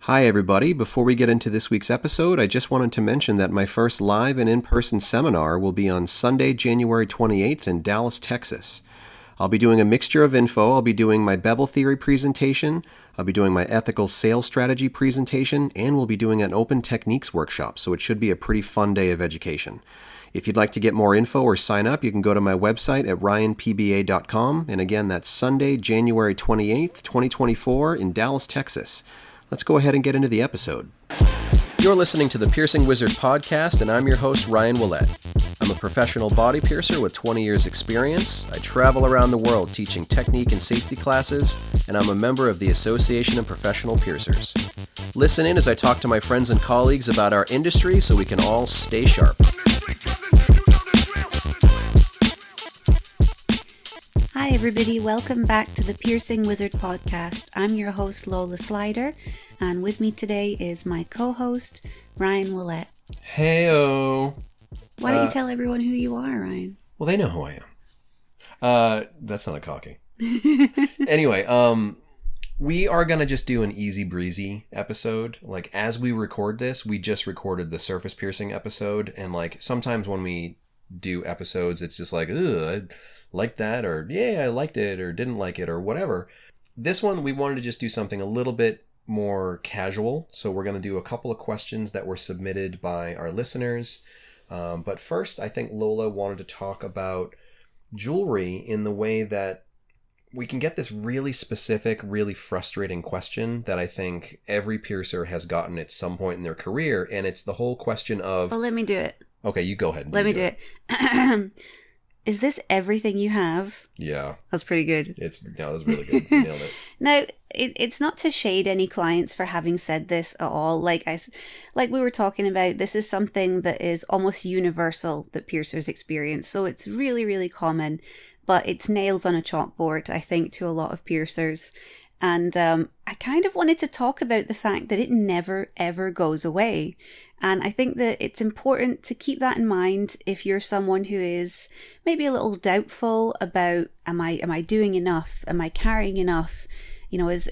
Hi everybody, before we get into this week's episode, I just wanted to mention that my first live and in-person seminar will be on Sunday, January 28th in Dallas, Texas. I'll be doing a mixture of info. I'll be doing my bevel theory presentation, I'll be doing my ethical sales strategy presentation, and we'll be doing an open techniques workshop, so it should be a pretty fun day of education. If you'd like to get more info or sign up, you can go to my website at ryanpba.com, and again, that's Sunday, January 28th, 2024 in Dallas, Texas. Let's go ahead and get into the episode. You're listening to the Piercing Wizard podcast, and I'm your host, Ryan Willett. I'm a professional body piercer with 20 years experience. I travel around the world teaching technique and safety classes, and I'm a member of the Association of Professional Piercers. Listen in as I talk to my friends and colleagues about our industry so we can all stay sharp. Hi everybody, welcome back to the Piercing Wizard podcast. I'm your host Lola Slider, and with me today is my co-host Ryan Willett. Heyo. Why don't you tell everyone who you are, Ryan? Well, they know who I am. That sounded cocky. Anyway, we are gonna just do an easy breezy episode. Like, as we record this, we just recorded the surface piercing episode, and like sometimes when we do episodes, it's just like, ugh, like that, or yeah, I liked it, or didn't like it, or whatever. This one, we wanted to just do something a little bit more casual, so we're going to do a couple of questions that were submitted by our listeners. But first, I think Lola wanted to talk about jewelry in the way that we can get this really specific, really frustrating question that I think every piercer has gotten at some point in their career, and it's the whole question of... Well, let me do it. Okay, you go ahead. Let me do it. Is this everything you have? Yeah. That's pretty good. That was really good. You nailed it. Now, it's not to shade any clients for having said this at all. Like we were talking about, this is something that is almost universal that piercers experience. So it's really, really common, but it's nails on a chalkboard, I think, to a lot of piercers. And I kind of wanted to talk about the fact that it never, ever goes away. And I think that it's important to keep that in mind if you're someone who is maybe a little doubtful about, am I doing enough? Am I carrying enough? Is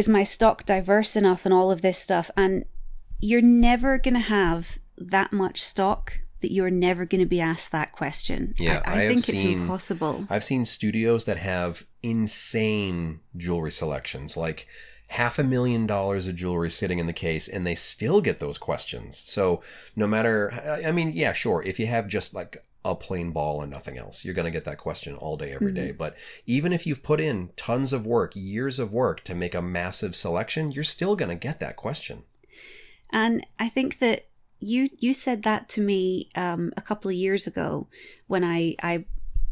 my stock diverse enough and all of this stuff? And you're never going to have that much stock that you're never going to be asked that question. Yeah, I think it's impossible. I've seen studios that have insane jewelry selections, like $500,000 of jewelry sitting in the case, and they still get those questions. So no matter, I mean, yeah, sure, if you have just like a plain ball and nothing else, you're going to get that question all day, every day. But even if you've put in tons of work, years of work to make a massive selection, you're still going to get that question. And I think that you said that to me a couple of years ago when I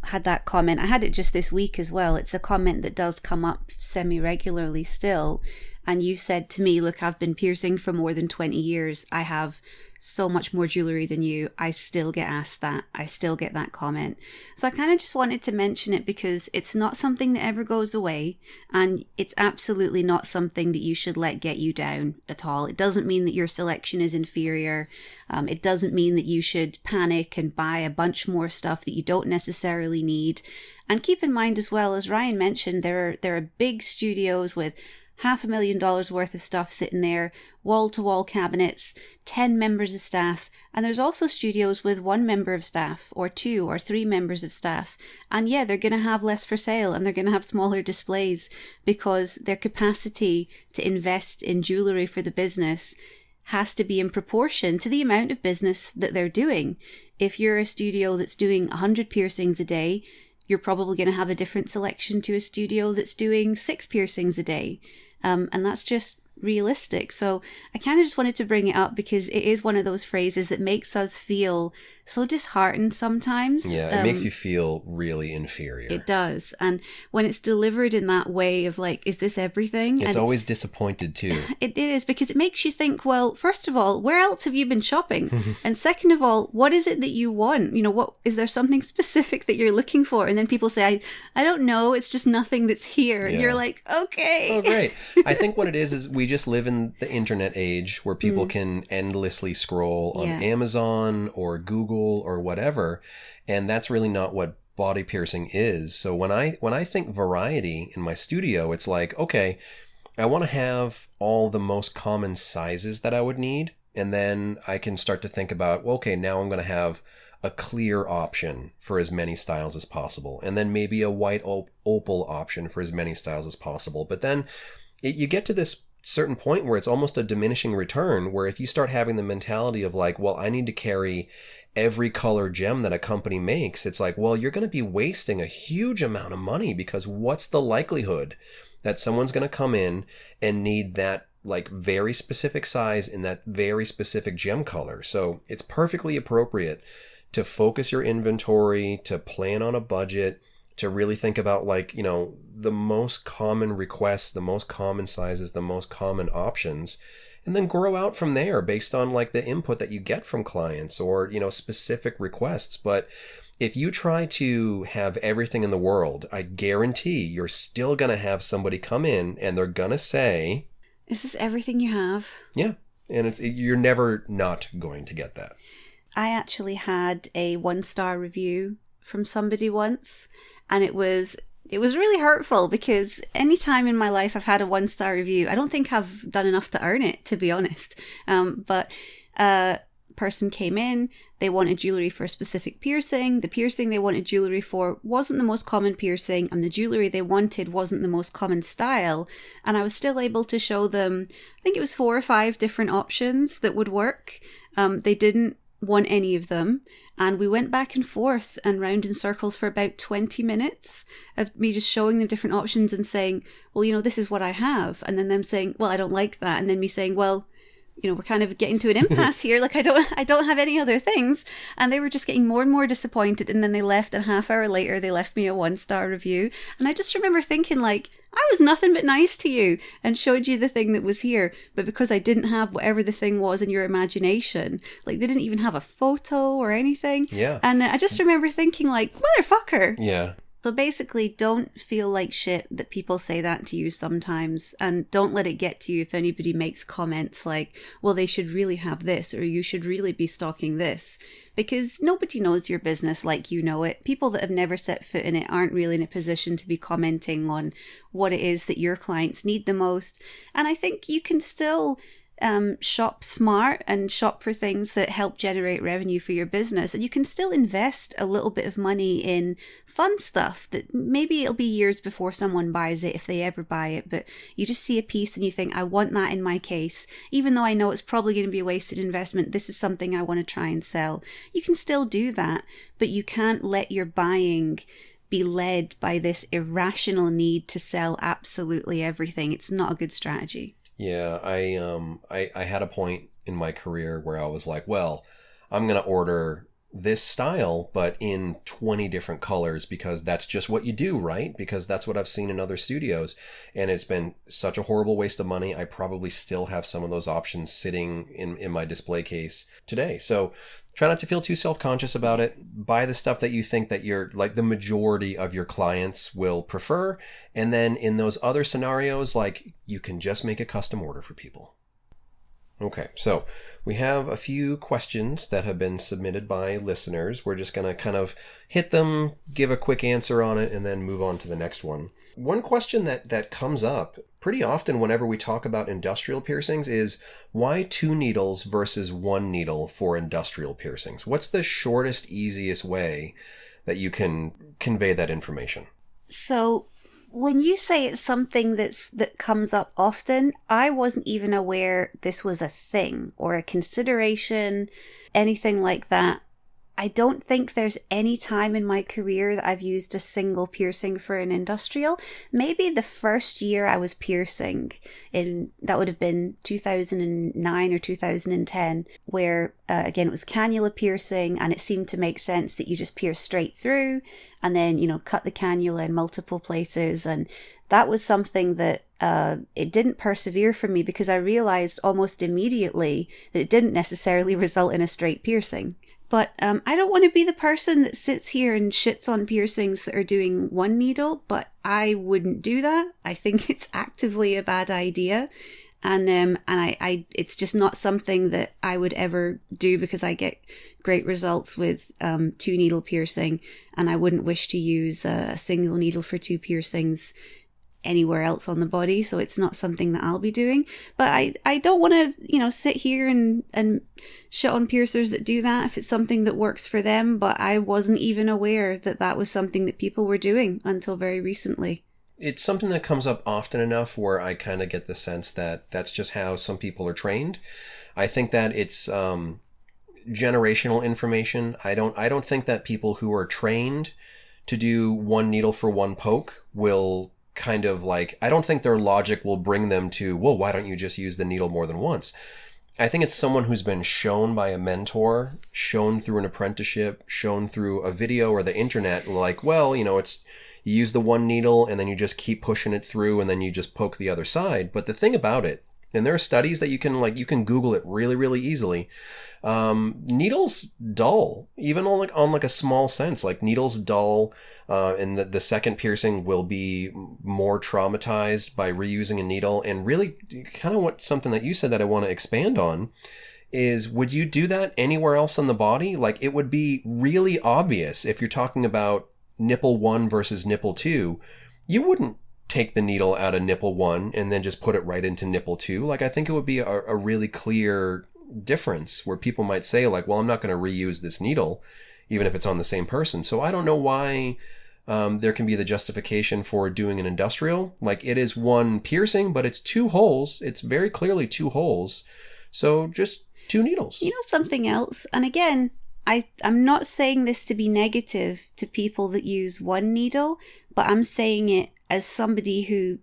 had that comment. I had it just this week as well. It's a comment that does come up semi-regularly still. And you said to me, look, I've been piercing for more than 20 years. I have so much more jewelry than you. I still get asked that. I still get that comment. So I kind of just wanted to mention it because it's not something that ever goes away, and it's absolutely not something that you should let get you down at all. It doesn't mean that your selection is inferior. It doesn't mean that you should panic and buy a bunch more stuff that you don't necessarily need. And keep in mind as well, as Ryan mentioned, there are big studios with $500,000 worth of stuff sitting there, wall-to-wall cabinets, 10 members of staff, and there's also studios with 1 member of staff, or 2 or 3 members of staff, and yeah, they're going to have less for sale, and they're going to have smaller displays, because their capacity to invest in jewellery for the business has to be in proportion to the amount of business that they're doing. If you're a studio that's doing 100 piercings a day, you're probably going to have a different selection to a studio that's doing 6 piercings a day. And that's just realistic. So I kind of just wanted to bring it up because it is one of those phrases that makes us feel so disheartened sometimes. Yeah, it makes you feel really inferior. It does. And when it's delivered in that way of like, is this everything? It's and always disappointed too. It is, because it makes you think, well, first of all, where else have you been shopping? And second of all, what is it that you want? What is there something specific that you're looking for? And then people say, I don't know, it's just nothing that's here. And you're like, okay. Oh, great. I think what it is we just live in the internet age where people can endlessly scroll on Amazon or Google or whatever, and that's really not what body piercing is. So when I think variety in my studio, it's like, okay, I want to have all the most common sizes that I would need. And then I can start to think about, well, okay, now I'm going to have a clear option for as many styles as possible. And then maybe a white opal option for as many styles as possible. But then you get to this certain point where it's almost a diminishing return, where if you start having the mentality of like, well, I need to carry every color gem that a company makes, it's like, well, you're going to be wasting a huge amount of money, because what's the likelihood that someone's going to come in and need that like very specific size in that very specific gem color? So it's perfectly appropriate to focus your inventory, to plan on a budget, to really think about like, you know, the most common requests, the most common sizes, the most common options, and then grow out from there based on like the input that you get from clients or, you know, specific requests. But if you try to have everything in the world, I guarantee you're still going to have somebody come in and they're going to say, "Is this everything you have?" Yeah. And you're never not going to get that. I actually had a 1-star review from somebody once, and it was really hurtful, because any time in my life I've had a 1-star review, I don't think I've done enough to earn it, to be honest. But a person came in, they wanted jewelry for a specific piercing. The piercing they wanted jewelry for wasn't the most common piercing, and the jewelry they wanted wasn't the most common style. And I was still able to show them, I think it was 4 or 5 different options that would work. They didn't want any of them, and we went back and forth and round in circles for about 20 minutes of me just showing them different options and saying, well, you know, this is what I have, and then them saying, well, I don't like that, and then me saying, well, you know, we're kind of getting to an impasse here, like I don't have any other things. And they were just getting more and more disappointed, and then they left, and a half hour later they left me a 1-star review. And I just remember thinking, like, I was nothing but nice to you and showed you the thing that was here, but because I didn't have whatever the thing was in your imagination, like they didn't even have a photo or anything. Yeah. And I just remember thinking, like, motherfucker. Yeah. So basically, don't feel like shit that people say that to you sometimes, and don't let it get to you if anybody makes comments like, well, they should really have this, or you should really be stocking this, because nobody knows your business like you know it. People that have never set foot in it aren't really in a position to be commenting on what it is that your clients need the most. And I think you can still shop smart and shop for things that help generate revenue for your business, and you can still invest a little bit of money in fun stuff that maybe it'll be years before someone buys it, if they ever buy it, but you just see a piece and you think, I want that in my case, even though I know it's probably going to be a wasted investment. This is something I want to try and sell. You can still do that, but you can't let your buying be led by this irrational need to sell absolutely everything. It's not a good strategy. Yeah, I had a point in my career where I was like, well, I'm going to order this style, but in 20 different colors, because that's just what you do, right? Because that's what I've seen in other studios. And it's been such a horrible waste of money. I probably still have some of those options sitting in my display case today. So try not to feel too self-conscious about it. Buy the stuff that you think that you're like the majority of your clients will prefer. And then in those other scenarios, like you can just make a custom order for people. Okay, so we have a few questions that have been submitted by listeners. We're just going to kind of hit them, give a quick answer on it, and then move on to the next one. One question that comes up pretty often whenever we talk about industrial piercings is, why 2 needles versus 1 needle for industrial piercings? What's the shortest, easiest way that you can convey that information? So when you say it's something that comes up often, I wasn't even aware this was a thing or a consideration, anything like that. I don't think there's any time in my career that I've used a single piercing for an industrial. Maybe the first year I was piercing, that would have been 2009 or 2010, where again it was cannula piercing, and it seemed to make sense that you just pierce straight through and then, you know, cut the cannula in multiple places. And that was something that it didn't persevere for me, because I realized almost immediately that it didn't necessarily result in a straight piercing. But I don't want to be the person that sits here and shits on piercings that are doing 1 needle, but I wouldn't do that. I think it's actively a bad idea. And I it's just not something that I would ever do, because I get great results with 2 needle piercing, and I wouldn't wish to use a single needle for 2 piercings anywhere else on the body, so it's not something that I'll be doing. But I don't want to, sit here and shit on piercers that do that if it's something that works for them. But I wasn't even aware that that was something that people were doing until very recently. It's something that comes up often enough where I kind of get the sense that that's just how some people are trained. I think that it's generational information. I don't think that people who are trained to do one needle for one poke will kind of like, I don't think their logic will bring them to, well, why don't you just use the needle more than once? I think it's someone who's been shown by a mentor, shown through an apprenticeship, shown through a video or the internet, like, well, it's, you use the one needle and then you just keep pushing it through and then you just poke the other side. But the thing about it, and there are studies that you can Google it really, really easily. Needles dull, even on a small sense, like needles dull, and the second piercing will be more traumatized by reusing a needle. And really kind of something that you said that I want to expand on is, would you do that anywhere else on the body? Like, it would be really obvious if you're talking about nipple 1 versus nipple 2. You wouldn't take the needle out of nipple 1 and then just put it right into nipple 2. Like, I think it would be a really clear difference where people might say, like, well, I'm not going to reuse this needle even if it's on the same person. So I don't know why there can be the justification for doing an industrial. Like, it is one piercing, but it's 2 holes. It's very clearly 2 holes. So just 2 needles. Something else, and again, I'm not saying this to be negative to people that use one needle, but I'm saying it as somebody who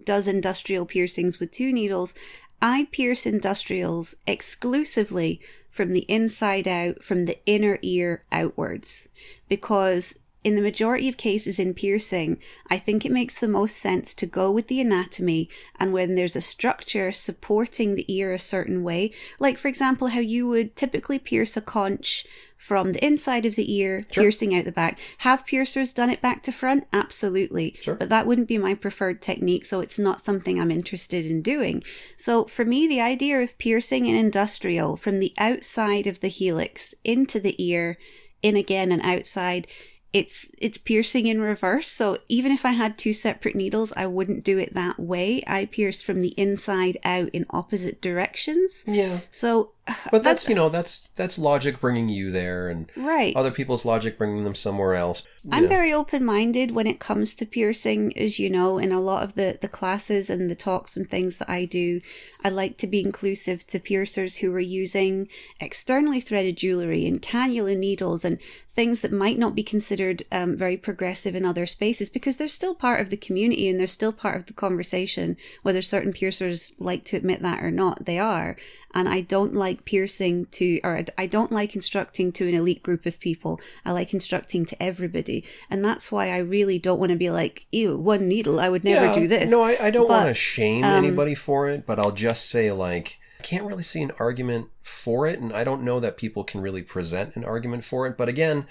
does industrial piercings with 2 needles. I pierce industrials exclusively from the inside out, from the inner ear outwards, because in the majority of cases in piercing, I think it makes the most sense to go with the anatomy, and when there's a structure supporting the ear a certain way, like for example how you would typically pierce a conch from the inside of the ear, sure, piercing out the back. Have piercers done it back to front? Absolutely. Sure. But that wouldn't be my preferred technique, so it's not something I'm interested in doing. So for me, the idea of piercing an industrial from the outside of the helix into the ear, in again and outside, it's piercing in reverse. So even if I had 2 separate needles, I wouldn't do it that way. I pierce from the inside out in opposite directions. Yeah. So, but that's logic bringing you there, and right, other people's logic bringing them somewhere else. I'm very open-minded when it comes to piercing, as you know, in a lot of the classes and the talks and things that I do. I like to be inclusive to piercers who are using externally threaded jewelry and cannula needles and things that might not be considered very progressive in other spaces, because they're still part of the community and they're still part of the conversation, whether certain piercers like to admit that or not, they are. And I don't like piercing I don't like instructing to an elite group of people. I like instructing to everybody. And that's why I really don't want to be like, ew, one needle, I would never do this. No, I don't want to shame anybody for it, but I'll just say, like, I can't really see an argument for it, and I don't know that people can really present an argument for it. But again,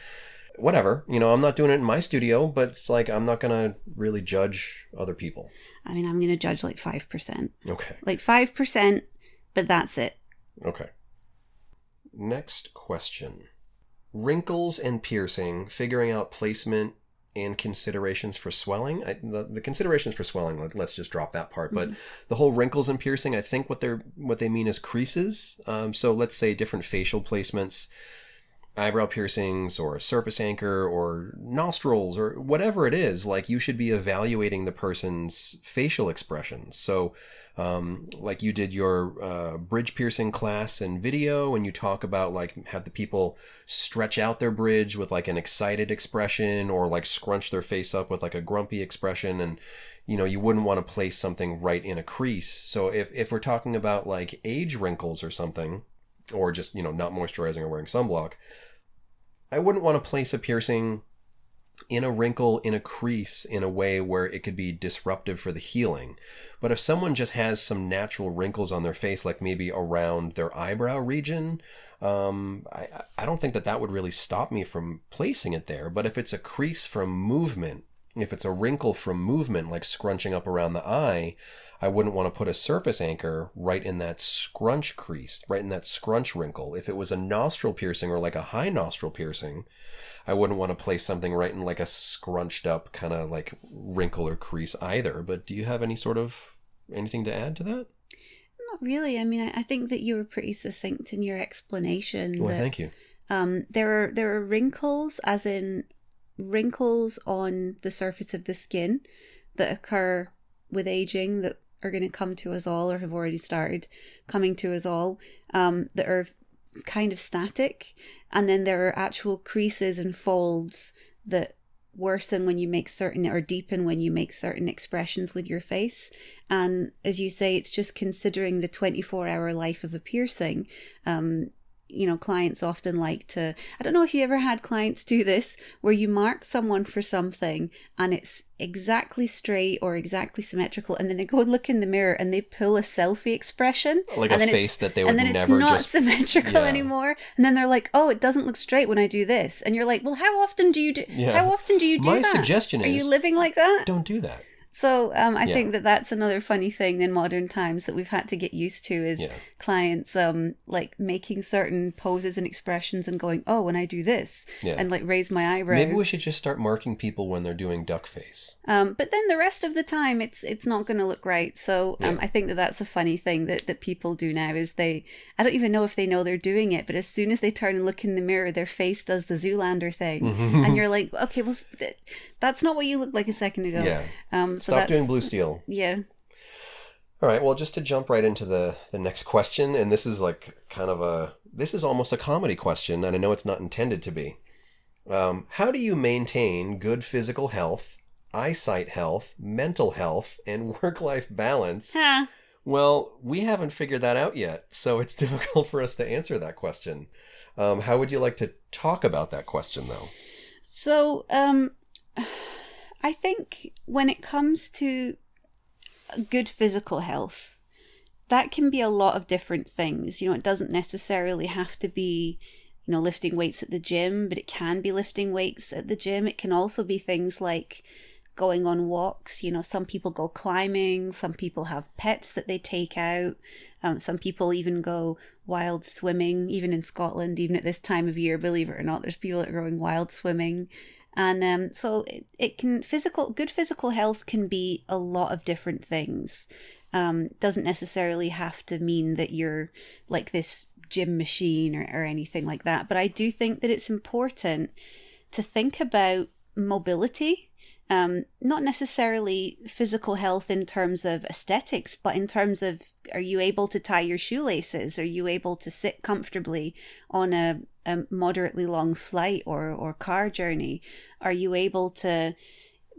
whatever, I'm not doing it in my studio, but it's like, I'm not going to really judge other people. I mean, I'm going to judge like 5%. Okay. Like 5%. But that's it. Okay. Next question. Wrinkles and piercing, figuring out placement and considerations for swelling. The considerations for swelling, let's just drop that part. But the whole wrinkles and piercing, I think what they mean is creases. So let's say different facial placements, eyebrow piercings or a surface anchor or nostrils or whatever it is. Like, you should be evaluating the person's facial expressions. So like you did your bridge piercing class and video, and you talk about, like, have the people stretch out their bridge with like an excited expression, or like scrunch their face up with like a grumpy expression, and you wouldn't want to place something right in a crease. So if we're talking about like age wrinkles or something, or just not moisturizing or wearing sunblock, I wouldn't want to place a piercing in a wrinkle, in a crease, in a way where it could be disruptive for the healing. But if someone just has some natural wrinkles on their face, like maybe around their eyebrow region, I don't think that would really stop me from placing it there. But if it's a crease from movement If it's a wrinkle from movement, like scrunching up around the eye, I wouldn't want to put a surface anchor right in that scrunch crease, right in that scrunch wrinkle. If it was a nostril piercing or like a high nostril piercing, I wouldn't want to place something right in like a scrunched up kind of like wrinkle or crease either. But do you have anything to add to that? Not really. I mean, I think that you were pretty succinct in your explanation. Well, thank you. There are wrinkles, as in wrinkles on the surface of the skin that occur with aging that are going to come to us all or have already started coming to us all, that are kind of static. And then there are actual creases and folds that worsen when you make certain, or deepen when you make certain expressions with your face. And as you say, it's just considering the 24-hour life of a piercing. Clients often like to, I don't know if you ever had clients do this, where you mark someone for something and it's exactly straight or exactly symmetrical, and then they go and look in the mirror and they pull a selfie expression. Like a face that they would never just... And then it's not symmetrical anymore. And then they're like, oh, it doesn't look straight when I do this. And you're like, well, how often do you do My that? suggestion is... Are you living like that? Don't do that. So I think that that's another funny thing in modern times that we've had to get used to, is clients like making certain poses and expressions and going, oh, when I do this, and like raise my eyebrow. Maybe we should just start marking people when they're doing duck face. But then the rest of the time it's not going to look right. So I think that that's a funny thing that people do now, is I don't even know if they know they're doing it, but as soon as they turn and look in the mirror, their face does the Zoolander thing. And you're like, okay, well, that's not what you looked like a second ago. Yeah. Stop doing blue steel. Yeah. All right. Well, just to jump right into the next question, and this is like this is almost a comedy question, and I know it's not intended to be. How do you maintain good physical health, eyesight health, mental health, and work-life balance? Huh. Well, we haven't figured that out yet, so it's difficult for us to answer that question. How would you like to talk about that question, though? So, I think when it comes to good physical health, that can be a lot of different things. It doesn't necessarily have to be, lifting weights at the gym, but it can be lifting weights at the gym. It can also be things like going on walks. Some people go climbing, some people have pets that they take out. Some people even go wild swimming, even in Scotland, even at this time of year, believe it or not, there's people that are going wild swimming. And so good physical health can be a lot of different things. Doesn't necessarily have to mean that you're like this gym machine or anything like that. But I do think that it's important to think about mobility. Not necessarily physical health in terms of aesthetics, but in terms of, are you able to tie your shoelaces? Are you able to sit comfortably on a moderately long flight or car journey? Are you able to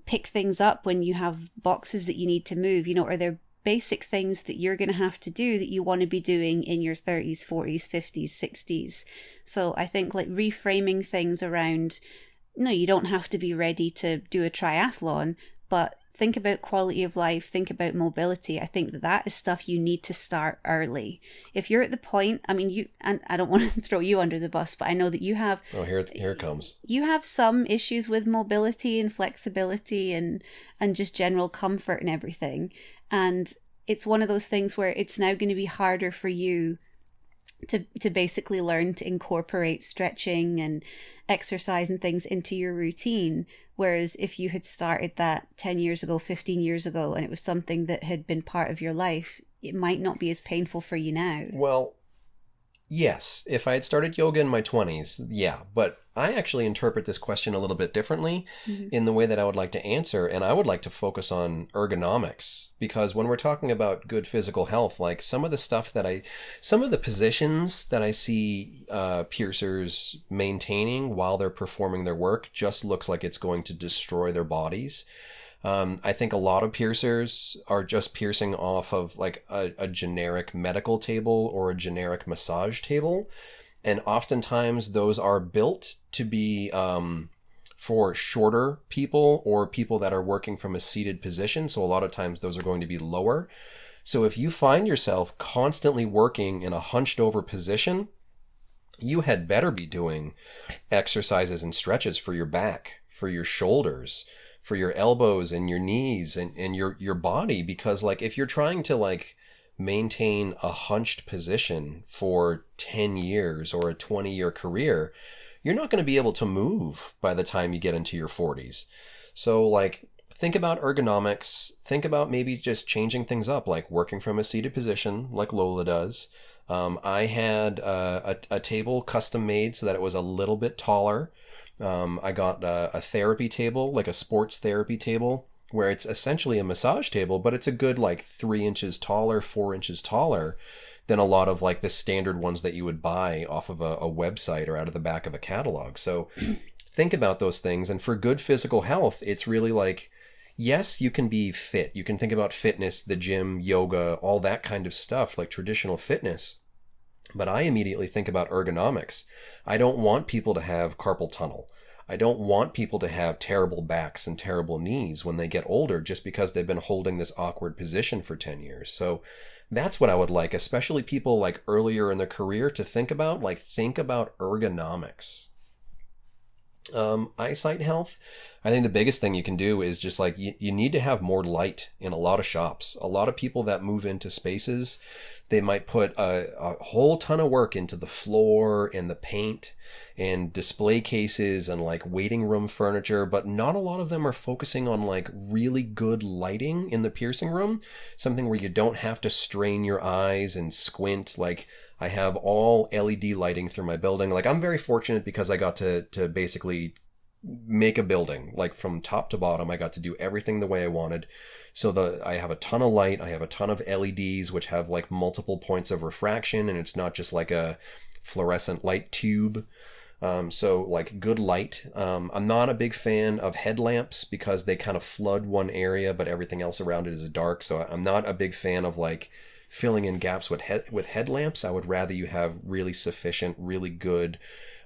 pick things up when you have boxes that you need to move? Are there basic things that you're going to have to do that you want to be doing in your 30s, 40s, 50s, 60s? So I think like reframing things around, no, you don't have to be ready to do a triathlon, but think about quality of life, think about mobility. I think that is stuff you need to start early. If you're at the point, and I don't want to throw you under the bus, but I know that you have... Oh, here it comes. You have some issues with mobility and flexibility and just general comfort and everything. And it's one of those things where it's now going to be harder for you to basically learn to incorporate stretching and exercise and things into your routine. Whereas if you had started that 10 years ago, 15 years ago, and it was something that had been part of your life, it might not be as painful for you now. Well, yes. If I had started yoga in my 20s, yeah. But I actually interpret this question a little bit differently in the way that I would like to answer. And I would like to focus on ergonomics, because when we're talking about good physical health, like some of the positions that I see piercers maintaining while they're performing their work just looks like it's going to destroy their bodies. I think a lot of piercers are just piercing off of like a generic medical table or a generic massage table. And oftentimes those are built to be for shorter people or people that are working from a seated position. So a lot of times those are going to be lower. So if you find yourself constantly working in a hunched over position, you had better be doing exercises and stretches for your back, for your shoulders, for your elbows and your knees and your body, because like if you're trying to like maintain a hunched position for 10 years or a 20-year career, you're not going to be able to move by the time you get into your 40s. So like think about ergonomics, think about maybe just changing things up, like working from a seated position like Lola does. I had a table custom made so that it was a little bit taller. I got a therapy table, like a sports therapy table, where it's essentially a massage table, but it's a good like 3 inches taller, 4 inches taller than a lot of like the standard ones that you would buy off of a website or out of the back of a catalog. So think about those things. And for good physical health, it's really like, yes, you can be fit. You can think about fitness, the gym, yoga, all that kind of stuff, like traditional fitness. But I immediately think about ergonomics. I don't want people to have carpal tunnel. I don't want people to have terrible backs and terrible knees when they get older just because they've been holding this awkward position for 10 years. So that's what I would like, especially people like earlier in their career, to think about, like think about ergonomics. Eyesight health, I think the biggest thing you can do is just like you need to have more light in a lot of shops. A lot of people that move into spaces, they might put a whole ton of work into the floor and the paint and display cases and like waiting room furniture, but not a lot of them are focusing on like really good lighting in the piercing room, something where you don't have to strain your eyes and squint. Like I have all LED lighting through my building. Like I'm very fortunate because I got to basically make a building like from top to bottom. I got to do everything the way I wanted. So I have a ton of light. I have a ton of LEDs, which have like multiple points of refraction, and it's not just like a fluorescent light tube. So like good light. I'm not a big fan of headlamps because they kind of flood one area, but everything else around it is dark. So I'm not a big fan of like filling in gaps with headlamps. I would rather you have really sufficient, really good,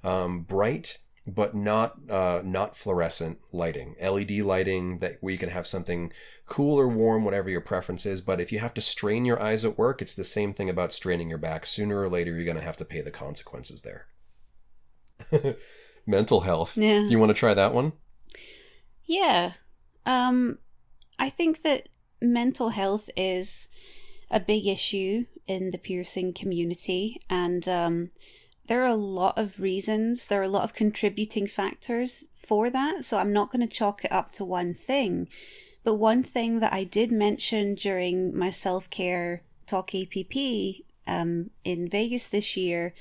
bright, but not fluorescent lighting. LED lighting that where you can have something cool or warm, whatever your preference is. But if you have to strain your eyes at work, it's the same thing about straining your back. Sooner or later, you're going to have to pay the consequences there. Mental health. Yeah. Do you want to try that one? Yeah. I think that mental health is a big issue in the piercing community, and there are a lot of reasons, there are a lot of contributing factors for that, so I'm not going to chalk it up to one thing. But one thing that I did mention during my self-care talk APP in Vegas this year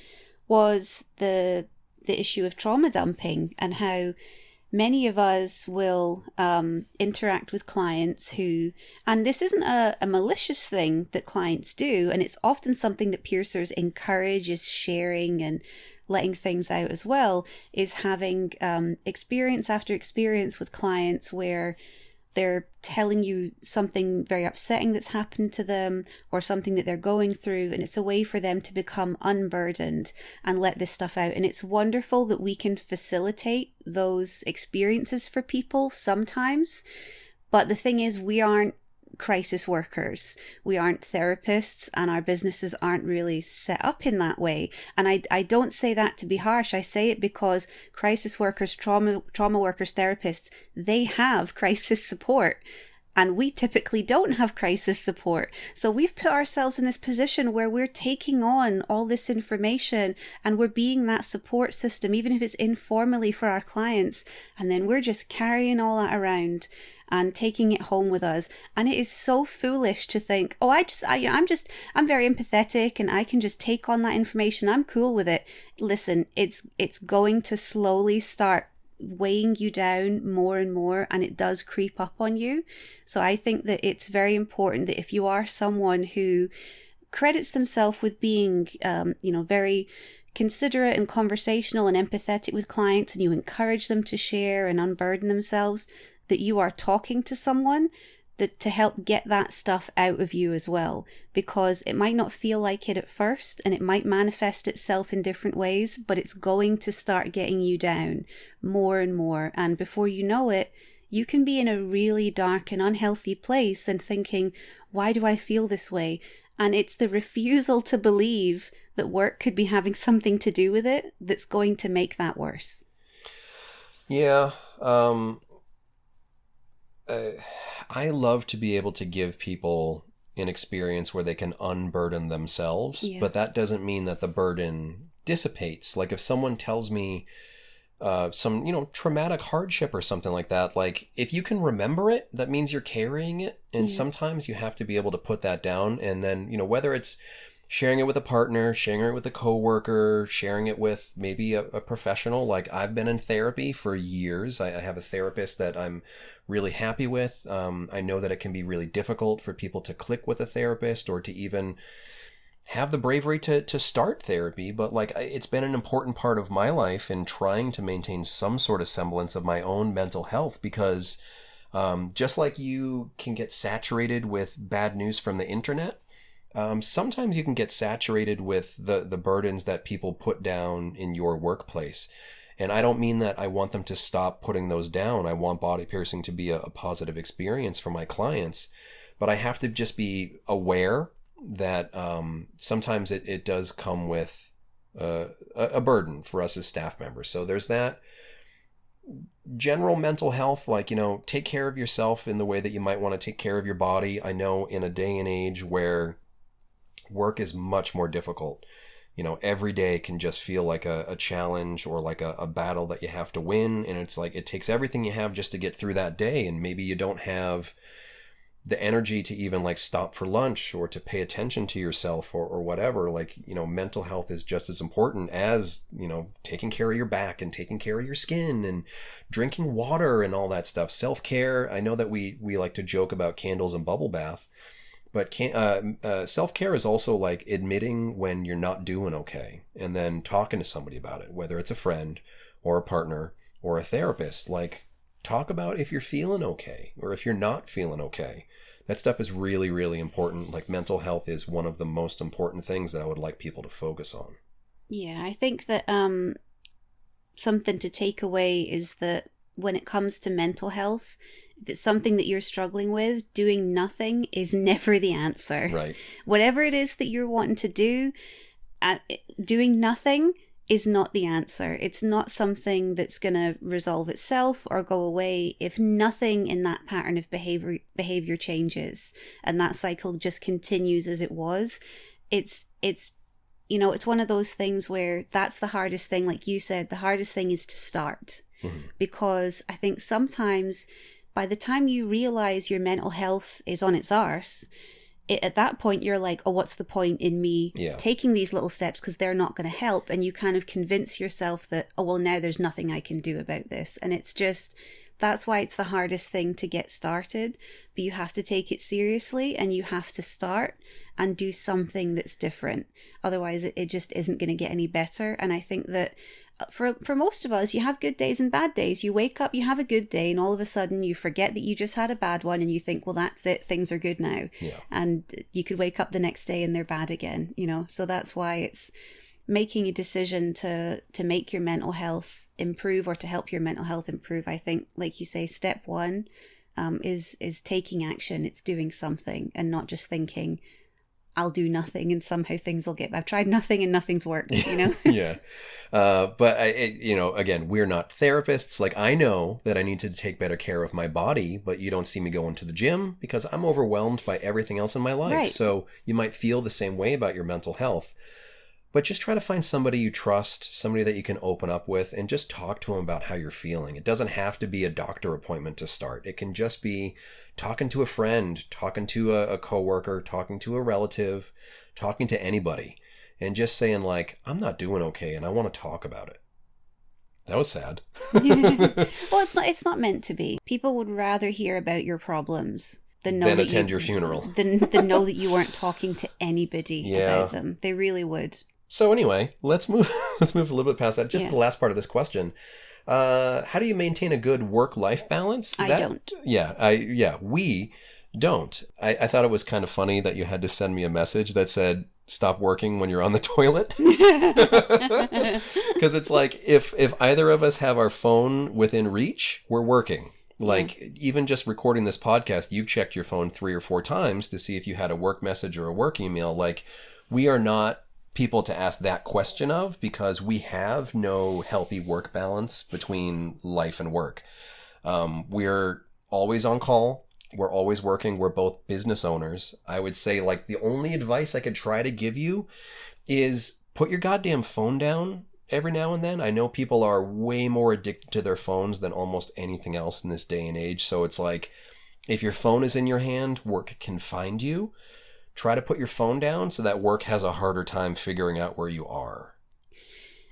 was the issue of trauma dumping, and how many of us will interact with clients who, and this isn't a malicious thing that clients do, and it's often something that piercers encourage, is sharing and letting things out as well, is having experience after experience with clients where they're telling you something very upsetting that's happened to them or something that they're going through, and it's a way for them to become unburdened and let this stuff out. And it's wonderful that we can facilitate those experiences for people sometimes. But the thing is, we aren't crisis workers, we aren't therapists, and our businesses aren't really set up in that way. And I don't say that to be harsh. I say it because crisis workers, trauma workers, therapists, they have crisis support, and we typically don't have crisis support. So we've put ourselves in this position where we're taking on all this information and we're being that support system, even if it's informally, for our clients, and then we're just carrying all that around and taking it home with us. And it is so foolish to think, oh, I'm very empathetic and I can just take on that information. I'm cool with it. Listen, it's going to slowly start weighing you down more and more, and it does creep up on you. So I think that it's very important that if you are someone who credits themselves with being, very considerate and conversational and empathetic with clients, and you encourage them to share and unburden themselves, that you are talking to someone that to help get that stuff out of you as well, because it might not feel like it at first, and it might manifest itself in different ways, but it's going to start getting you down more and more. And before you know it, you can be in a really dark and unhealthy place and thinking, why do I feel this way? And it's the refusal to believe that work could be having something to do with it that's going to make that worse. Yeah. I love to be able to give people an experience where they can unburden themselves, but that doesn't mean that the burden dissipates. Like if someone tells me some, traumatic hardship or something like that, like if you can remember it, that means you're carrying it. And sometimes you have to be able to put that down. And then, whether it's sharing it with a partner, sharing it with a coworker, sharing it with maybe a professional. Like I've been in therapy for years. I have a therapist that I'm really happy with. I know that it can be really difficult for people to click with a therapist or to even have the bravery to start therapy. But like it's been an important part of my life in trying to maintain some sort of semblance of my own mental health, because just like you can get saturated with bad news from the internet, sometimes you can get saturated with the burdens that people put down in your workplace. And I don't mean that I want them to stop putting those down. I want body piercing to be a positive experience for my clients. But I have to just be aware that sometimes it does come with a burden for us as staff members. So there's that. General mental health, like, take care of yourself in the way that you might want to take care of your body. I know in a day and age where work is much more difficult, every day can just feel like a challenge or like a battle that you have to win. And it's like, it takes everything you have just to get through that day. And maybe you don't have the energy to even like stop for lunch or to pay attention to yourself or whatever. Like, mental health is just as important as, taking care of your back and taking care of your skin and drinking water and all that stuff. Self-care. I know that we like to joke about candles and bubble bath, but self-care is also like admitting when you're not doing okay and then talking to somebody about it, whether it's a friend or a partner or a therapist. Like, talk about if you're feeling okay or if you're not feeling okay. That stuff is really, really important. Like mental health is one of the most important things that I would like people to focus on. Yeah, I think that something to take away is that when it comes to mental health, if it's something that you're struggling with, doing nothing is never the answer. Right. Whatever it is that you're wanting to do, doing nothing is not the answer. It's not something that's going to resolve itself or go away if nothing in that pattern of behavior changes and that cycle just continues as it was. It's one of those things where that's the hardest thing. Like you said, the hardest thing is to start. Because I think sometimes by the time you realize your mental health is on its arse, at that point you're like, oh, what's the point in me taking these little steps, because they're not going to help. And you kind of convince yourself that, oh, well, now there's nothing I can do about this. And it's just, that's why it's the hardest thing to get started. But you have to take it seriously and you have to start and do something that's different. Otherwise it just isn't going to get any better. And I think that for most of us, you have good days and bad days. You wake up, you have a good day, and all of a sudden you forget that you just had a bad one and you think, well, that's it, things are good now. And you could wake up the next day and they're bad again, So that's why it's making a decision to make your mental health improve or to help your mental health improve. I think, like you say, step one is taking action. It's doing something and not just thinking, I'll do nothing and somehow things will get. I've tried nothing and nothing's worked, Yeah. But again, we're not therapists. Like, I know that I need to take better care of my body, but you don't see me going to the gym because I'm overwhelmed by everything else in my life. Right. So you might feel the same way about your mental health, but just try to find somebody you trust, somebody that you can open up with, and just talk to them about how you're feeling. It doesn't have to be a doctor appointment to start. It can just be talking to a friend, talking to a coworker, talking to a relative, talking to anybody, and just saying like, I'm not doing okay and I want to talk about it. That was sad. Well, it's not meant to be. People would rather hear about your problems than attend your funeral. Than know that you weren't talking to anybody about them. They really would. So anyway, let's move a little bit past that. Just the last part of this question. How do you maintain a good work-life balance? I don't. We don't. I thought it was kind of funny that you had to send me a message that said, stop working when you're on the toilet. Because it's like, if either of us have our phone within reach, we're working. Like, even just recording this podcast, you've checked your phone 3 or 4 times to see if you had a work message or a work email. Like, we are not people to ask that question of, because we have no healthy work balance between life and work. We're always on call. We're always working. We're both business owners. I would say, like, the only advice I could try to give you is put your goddamn phone down every now and then. I know people are way more addicted to their phones than almost anything else in this day and age. So it's like, if your phone is in your hand, work can find you. Try to put your phone down so that work has a harder time figuring out where you are.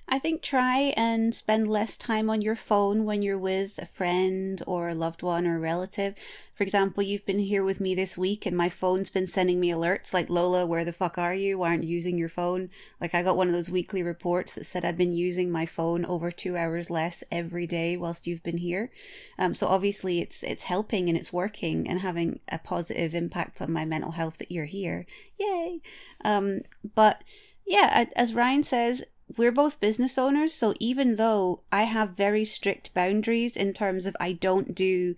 I think try and spend less time on your phone when you're with a friend or a loved one or a relative. For example, you've been here with me this week and my phone's been sending me alerts like, Lola, where the fuck are you? Why aren't you using your phone? Like, I got one of those weekly reports that said I'd been using my phone over 2 hours less every day whilst you've been here. So obviously it's helping and it's working and having a positive impact on my mental health that you're here. Yay! But yeah, as Ryan says, we're both business owners, so even though I have very strict boundaries in terms of I don't do,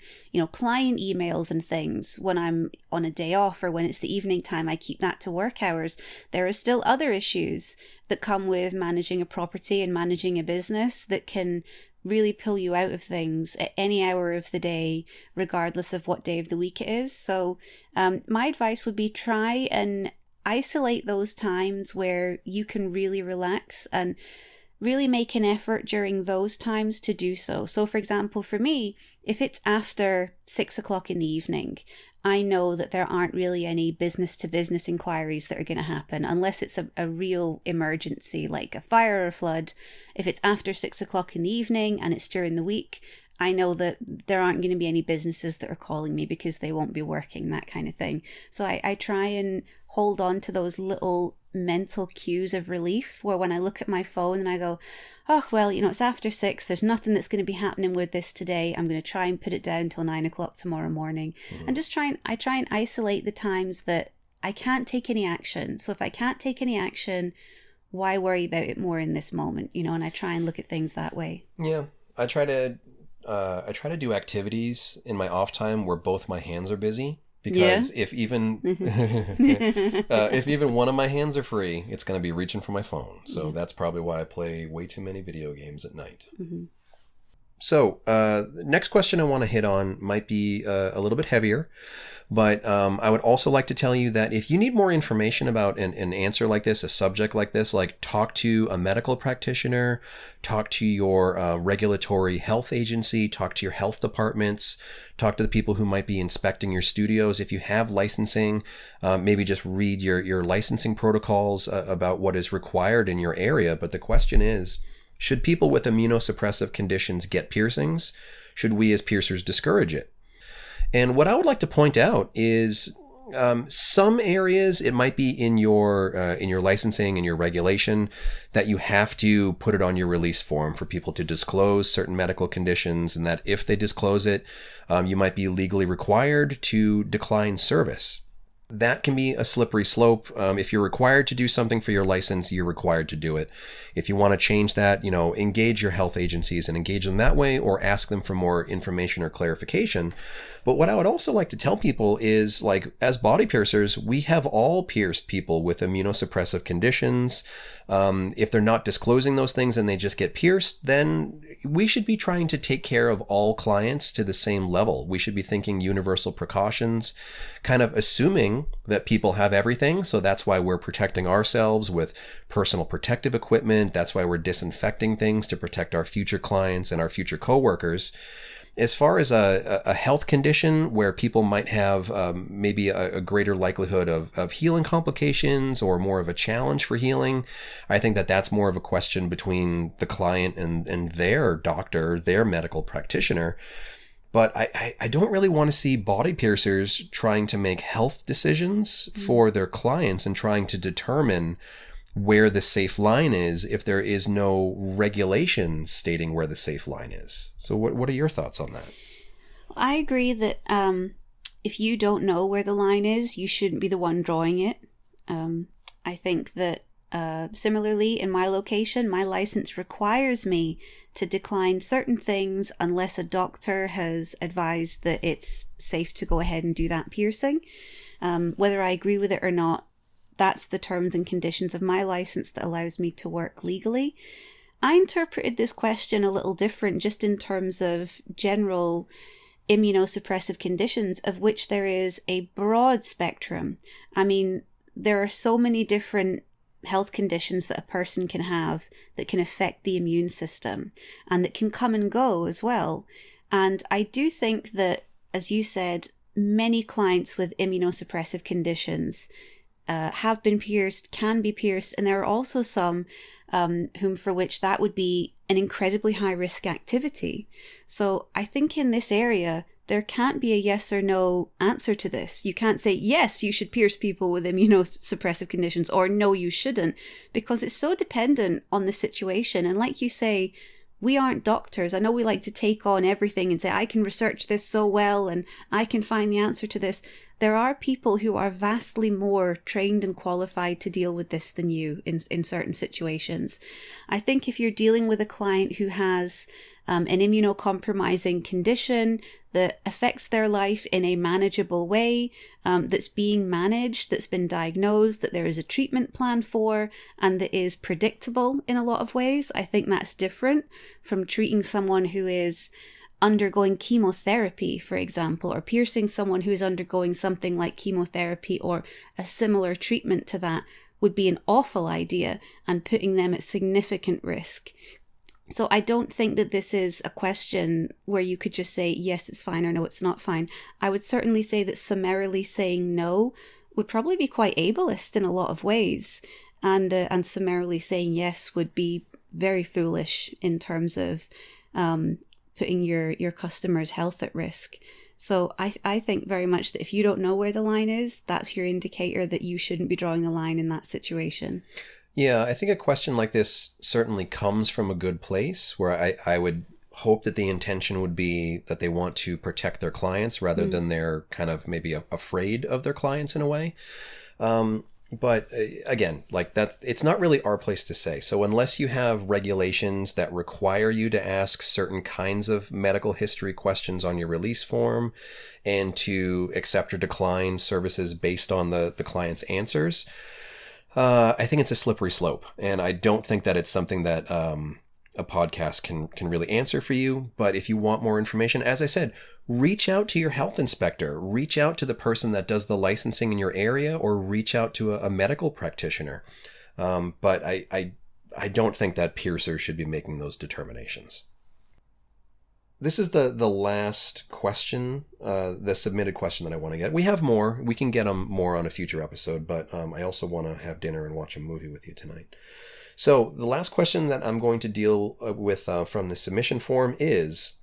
client emails and things when I'm on a day off or when it's the evening time, I keep that to work hours. There are still other issues that come with managing a property and managing a business that can really pull you out of things at any hour of the day, regardless of what day of the week it is. So my advice would be try and isolate those times where you can really relax and really make an effort during those times to do so. So for example, for me, if it's after 6 o'clock in the evening, I know that there aren't really any business to business inquiries that are going to happen unless it's a real emergency like a fire or a flood. If it's after 6 o'clock in the evening and it's during the week, I know that there aren't going to be any businesses that are calling me because they won't be working, that kind of thing. So I try and hold on to those little mental cues of relief where when I look at my phone and I go, oh, well, it's after 6, there's nothing that's going to be happening with this today. I'm going to try and put it down till 9 o'clock tomorrow morning. And just try and isolate the times that I can't take any action. So if I can't take any action, why worry about it more in this moment, and I try and look at things that way. Yeah, I try to do activities in my off time where both my hands are busy, because if even if even one of my hands are free, it's going to be reaching for my phone. So that's probably why I play way too many video games at night. So next question I want to hit on might be a little bit heavier, but I would also like to tell you that if you need more information about an answer like this, a subject like this, like talk to a medical practitioner, talk to your regulatory health agency, talk to your health departments, talk to the people who might be inspecting your studios. If you have licensing, maybe just read your licensing protocols about what is required in your area. But the question is, should people with immunosuppressive conditions get piercings? Should we as piercers discourage it? And what I would like to point out is some areas it might be in your licensing and your regulation that you have to put it on your release form for people to disclose certain medical conditions, and that if they disclose it, you might be legally required to decline service. That can be a slippery slope. If you're required to do something for your license, you're required to do it. If you want to change that, engage your health agencies and engage them that way, or ask them for more information or clarification. But what I would also like to tell people is, like, as body piercers, we have all pierced people with immunosuppressive conditions. If they're not disclosing those things and they just get pierced, then we should be trying to take care of all clients to the same level. We should be thinking universal precautions, kind of assuming that people have everything. So that's why we're protecting ourselves with personal protective equipment. That's why we're disinfecting things to protect our future clients and our future coworkers. As far as a health condition where people might have maybe a greater likelihood of healing complications or more of a challenge for healing, I think that's more of a question between the client and their doctor, their medical practitioner. But I don't really want to see body piercers trying to make health decisions for their clients and trying to determine where the safe line is if there is no regulation stating where the safe line is. So what are your thoughts on that? I agree that if you don't know where the line is, you shouldn't be the one drawing it. I think that similarly in my location, my license requires me to decline certain things unless a doctor has advised that it's safe to go ahead and do that piercing. Whether I agree with it or not, that's the terms and conditions of my license that allows me to work legally. I interpreted this question a little different just in terms of general immunosuppressive conditions, of which there is a broad spectrum. I mean, there are so many different health conditions that a person can have that can affect the immune system and that can come and go as well. And I do think that, as you said, many clients with immunosuppressive conditions have been pierced, can be pierced, and there are also some for which that would be an incredibly high risk activity. So I think in this area, there can't be a yes or no answer to this. You can't say, yes, you should pierce people with immunosuppressive conditions, or no, you shouldn't, because it's so dependent on the situation. And like you say, we aren't doctors. I know we like to take on everything and say, I can research this so well and I can find the answer to this. There are people who are vastly more trained and qualified to deal with this than you in certain situations. I think if you're dealing with a client who has an immunocompromising condition that affects their life in a manageable way, that's being managed, that's been diagnosed, that there is a treatment plan for, and that is predictable in a lot of ways, I think that's different from treating someone who is undergoing chemotherapy, for example, or piercing someone who is undergoing something like chemotherapy or a similar treatment to that would be an awful idea and putting them at significant risk. So I don't think that this is a question where you could just say, yes, it's fine, or no, it's not fine. I would certainly say that summarily saying no would probably be quite ableist in a lot of ways. And summarily saying yes would be very foolish in terms of putting your customer's health at risk. So I think very much that if you don't know where the line is, that's your indicator that you shouldn't be drawing the line in that situation. Yeah, I think a question like this certainly comes from a good place where I would hope that the intention would be that they want to protect their clients rather than they're kind of maybe afraid of their clients in a way. But again, like that, it's not really our place to say. So unless you have regulations that require you to ask certain kinds of medical history questions on your release form and to accept or decline services based on the client's answers, I think it's a slippery slope. And I don't think that it's something that a podcast can really answer for you. But if you want more information, as I said, reach out to your health inspector, reach out to the person that does the licensing in your area, or reach out to a medical practitioner. But I don't think that piercers should be making those determinations. This is the last question, the submitted question that I want to get. We have more. We can get them more on a future episode, but I also want to have dinner and watch a movie with you tonight. So the last question that I'm going to deal with from the submission form is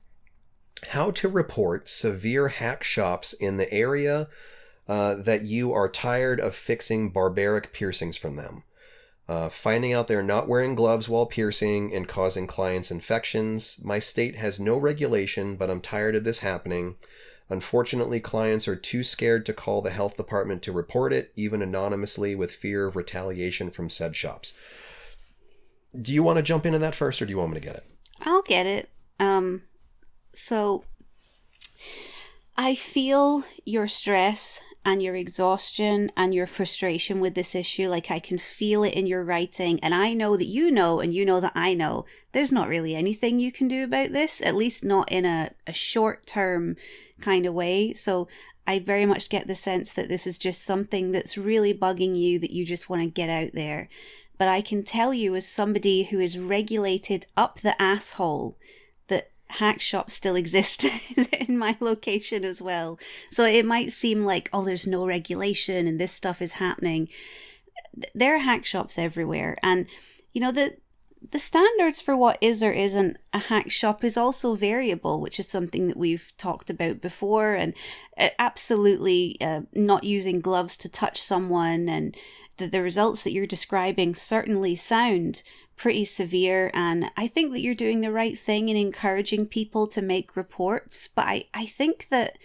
how to report severe hack shops in the area that you are tired of fixing barbaric piercings from them. Finding out they're not wearing gloves while piercing and causing clients infections. My state has no regulation, but I'm tired of this happening. Unfortunately, clients are too scared to call the health department to report it, even anonymously, with fear of retaliation from said shops. Do you want to jump into that first, or do you want me to get it? I'll get it. So I feel your stress and your exhaustion and your frustration with this issue. Like, I can feel it in your writing, and I know that you know, and you know that I know there's not really anything you can do about this, at least not in a short-term kind of way. So I very much get the sense that this is just something that's really bugging you, that you just want to get out there. But I can tell you, as somebody who is regulated up the asshole, that hack shops still exist in my location as well. So it might seem like, oh, there's no regulation and this stuff is happening. There are hack shops everywhere. And, you know, the standards for what is or isn't a hack shop is also variable, which is something that we've talked about before. And absolutely not using gloves to touch someone, and the results that you're describing certainly sound pretty severe, and I think that you're doing the right thing in encouraging people to make reports, but I think that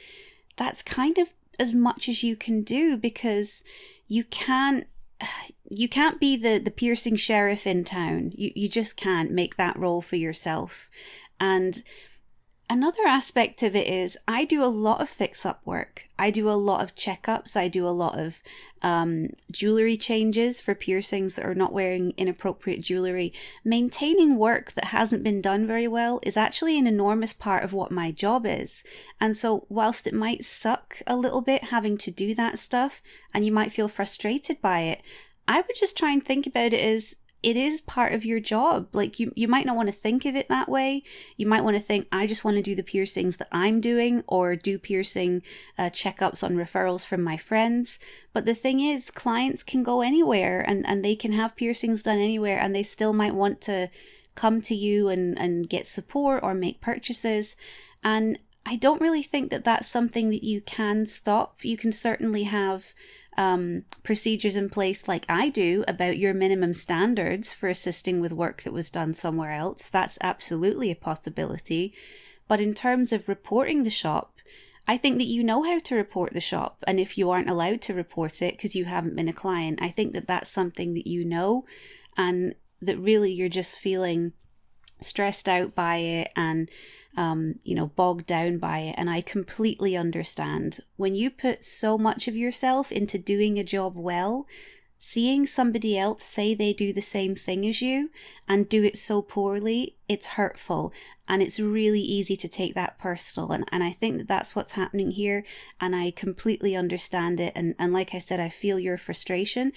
that's kind of as much as you can do, because you can't be the piercing sheriff in town. You just can't make that role for yourself. And Another aspect of it is I do a lot of fix-up work. I do a lot of checkups. I do a lot of jewelry changes for piercings that are not wearing inappropriate jewelry. Maintaining work that hasn't been done very well is actually an enormous part of what my job is. And so whilst it might suck a little bit having to do that stuff, and you might feel frustrated by it, I would just try and think about it as it is part of your job. Like you might not want to think of it that way. You might want to think, I just want to do the piercings that I'm doing, or do piercing checkups on referrals from my friends. But the thing is, clients can go anywhere and they can have piercings done anywhere, and they still might want to come to you and get support or make purchases. And I don't really think that that's something that you can stop. You can certainly have procedures in place like I do about your minimum standards for assisting with work that was done somewhere else. That's absolutely a possibility. But in terms of reporting the shop, I think that you know how to report the shop. And if you aren't allowed to report it because you haven't been a client, I think that that's something that you know, and that really you're just feeling stressed out by it and bogged down by it. And I completely understand. When you put so much of yourself into doing a job well, seeing somebody else say they do the same thing as you and do it so poorly, it's hurtful. And it's really easy to take that personal. And I think that that's what's happening here. And I completely understand it. And like I said, I feel your frustration.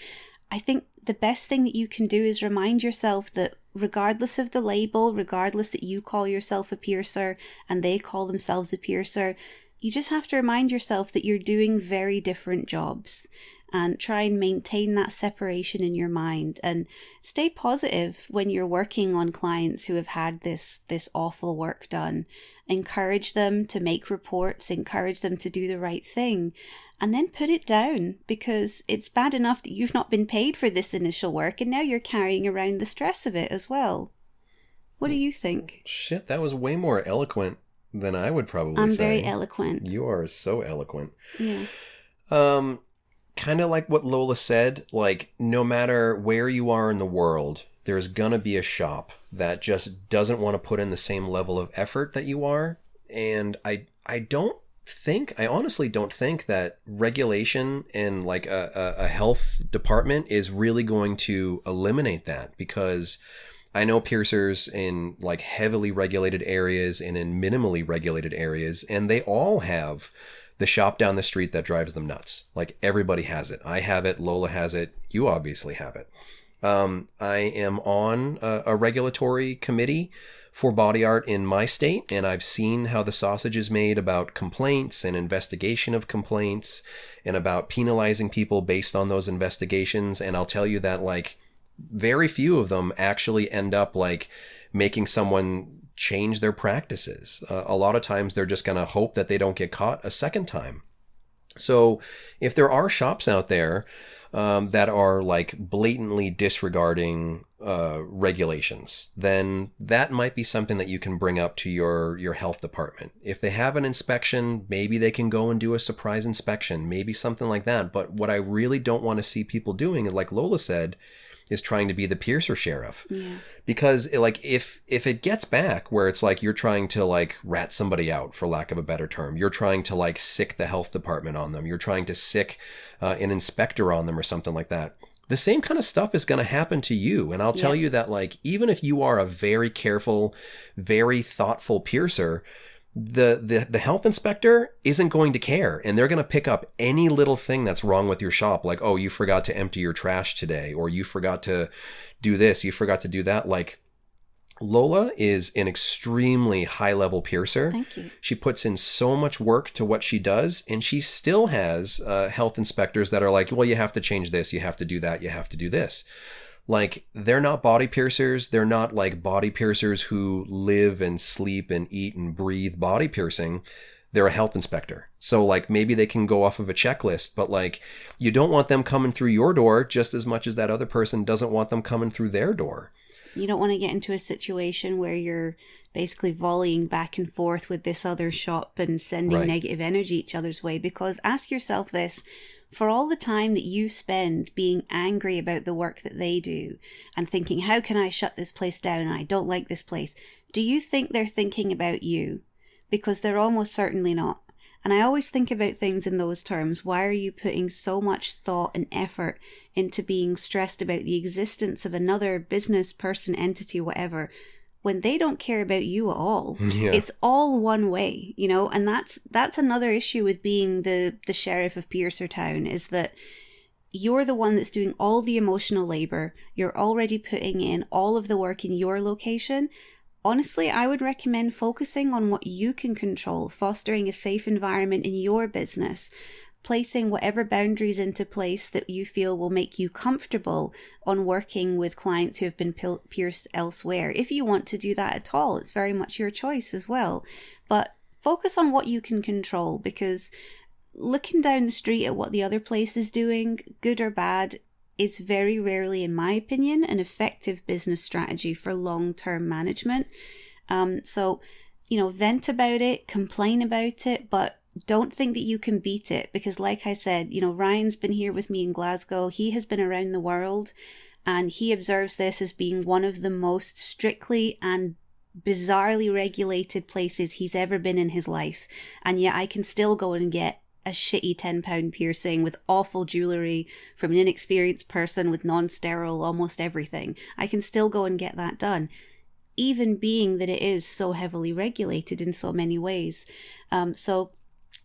I think the best thing that you can do is remind yourself that regardless of the label, regardless that you call yourself a piercer and they call themselves a piercer, you just have to remind yourself that you're doing very different jobs, and try and maintain that separation in your mind, and stay positive when you're working on clients who have had this awful work done. Encourage them to make reports, encourage them to do the right thing, and then put it down, because it's bad enough that you've not been paid for this initial work and now you're carrying around the stress of it as well. What do you think? Shit, that was way more eloquent than I would probably say. I'm very eloquent. You are so eloquent. Yeah. Kind of like what Lola said, like no matter where you are in the world, there's gonna be a shop that just doesn't want to put in the same level of effort that you are. And I honestly don't think that regulation and like a health department is really going to eliminate that, because I know piercers in like heavily regulated areas and in minimally regulated areas, and they all have the shop down the street that drives them nuts. Like everybody has it. I have it. Lola has it. You obviously have it. I am on a regulatory committee for body art in my state, and I've seen how the sausage is made about complaints and investigation of complaints and about penalizing people based on those investigations. And I'll tell you that like very few of them actually end up like making someone change their practices. A lot of times they're just going to hope that they don't get caught a second time. So if there are shops out there that are like blatantly disregarding regulations, then that might be something that you can bring up to your health department. If they have an inspection, maybe they can go and do a surprise inspection, maybe something like that. But what I really don't want to see people doing, like Lola said, is trying to be the piercer sheriff. Yeah. Because like if it gets back where it's like you're trying to like rat somebody out, for lack of a better term, you're trying to like sick the health department on them, you're trying to sick an inspector on them or something like that, the same kind of stuff is going to happen to you. And I'll tell you that like even if you are a very careful, very thoughtful piercer, the health inspector isn't going to care, and they're going to pick up any little thing that's wrong with your shop, like, oh, you forgot to empty your trash today, or you forgot to do this, you forgot to do that. Like, Lola is an extremely high level piercer. Thank you. She puts in so much work to what she does, and she still has health inspectors that are like, well, you have to change this, you have to do that, you have to do this. Like, they're not body piercers. They're not like body piercers who live and sleep and eat and breathe body piercing. They're a health inspector. So like maybe they can go off of a checklist, but like you don't want them coming through your door just as much as that other person doesn't want them coming through their door. You don't want to get into a situation where you're basically volleying back and forth with this other shop and sending negative energy each other's way, because ask yourself this. For all the time that you spend being angry about the work that they do and thinking, how can I shut this place down? I don't like this place. Do you think they're thinking about you? because they're almost certainly not. And I always think about things in those terms. Why are you putting so much thought and effort into being stressed about the existence of another business, person, entity, whatever, when they don't care about you at all? Yeah. It's all one way, you know, and that's another issue with being the sheriff of Piercertown, is that you're the one that's doing all the emotional labor. You're already putting in all of the work in your location. Honestly, I would recommend focusing on what you can control, fostering a safe environment in your business, placing whatever boundaries into place that you feel will make you comfortable on working with clients who have been pierced elsewhere. If you want to do that at all, it's very much your choice as well. But focus on what you can control, because looking down the street at what the other place is doing, good or bad, is very rarely, in my opinion, an effective business strategy for long-term management. So, you know, vent about it, complain about it, but don't think that you can beat it, because like I said, you know, Ryan's been here with me in Glasgow. He has been around the world, and he observes this as being one of the most strictly and bizarrely regulated places he's ever been in his life. And yet I can still go and get a shitty £10 piercing with awful jewellery from an inexperienced person with non-sterile almost everything. I can still go and get that done, even being that it is so heavily regulated in so many ways. So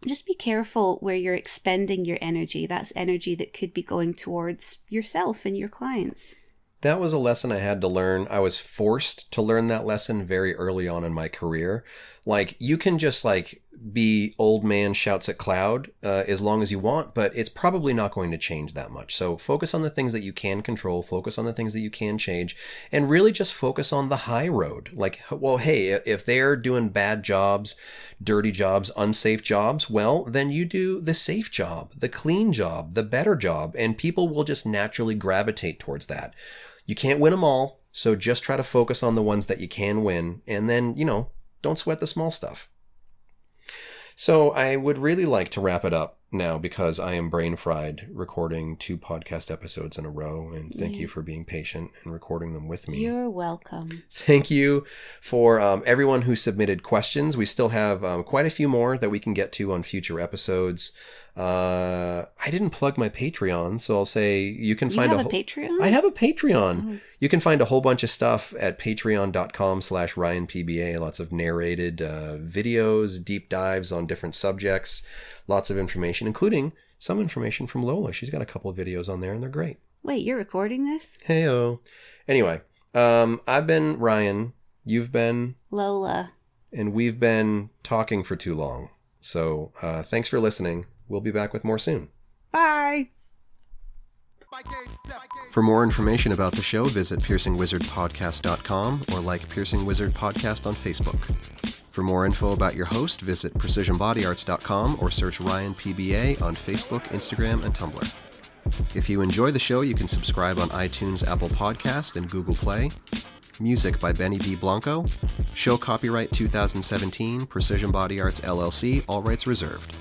just be careful where you're expending your energy. That's energy that could be going towards yourself and your clients. That was a lesson I had to learn. I was forced to learn that lesson very early on in my career. Like, you can just like be old man shouts at cloud as long as you want, but it's probably not going to change that much. So focus on the things that you can control, focus on the things that you can change, and really just focus on the high road. Like, well, hey, if they're doing bad jobs, dirty jobs, unsafe jobs, well, then you do the safe job, the clean job, the better job, and people will just naturally gravitate towards that. You can't win them all, so just try to focus on the ones that you can win, and then, you know, don't sweat the small stuff. So I would really like to wrap it up now, because I am brain fried recording 2 podcast episodes in a row, and thank you for being patient and recording them with me. You're welcome. Thank you for everyone who submitted questions. We still have quite a few more that we can get to on future episodes. I didn't plug my Patreon, so I'll say you can find a Patreon? I have a Patreon. Oh. You can find a whole bunch of stuff at patreon.com/RyanPBA. Lots of narrated videos, deep dives on different subjects, lots of information, including some information from Lola. She's got a couple of videos on there, and they're great. Wait, you're recording this? Hey-o. Anyway, I've been Ryan. You've been Lola. And we've been talking for too long. So thanks for listening. We'll be back with more soon. Bye. For more information about the show, visit piercingwizardpodcast.com or like Piercing Wizard Podcast on Facebook. For more info about your host, visit precisionbodyarts.com or search Ryan PBA on Facebook, Instagram, and Tumblr. If you enjoy the show, you can subscribe on iTunes, Apple Podcast, and Google Play. Music by Benny B. Blanco. Show copyright 2017, Precision Body Arts LLC, all rights reserved.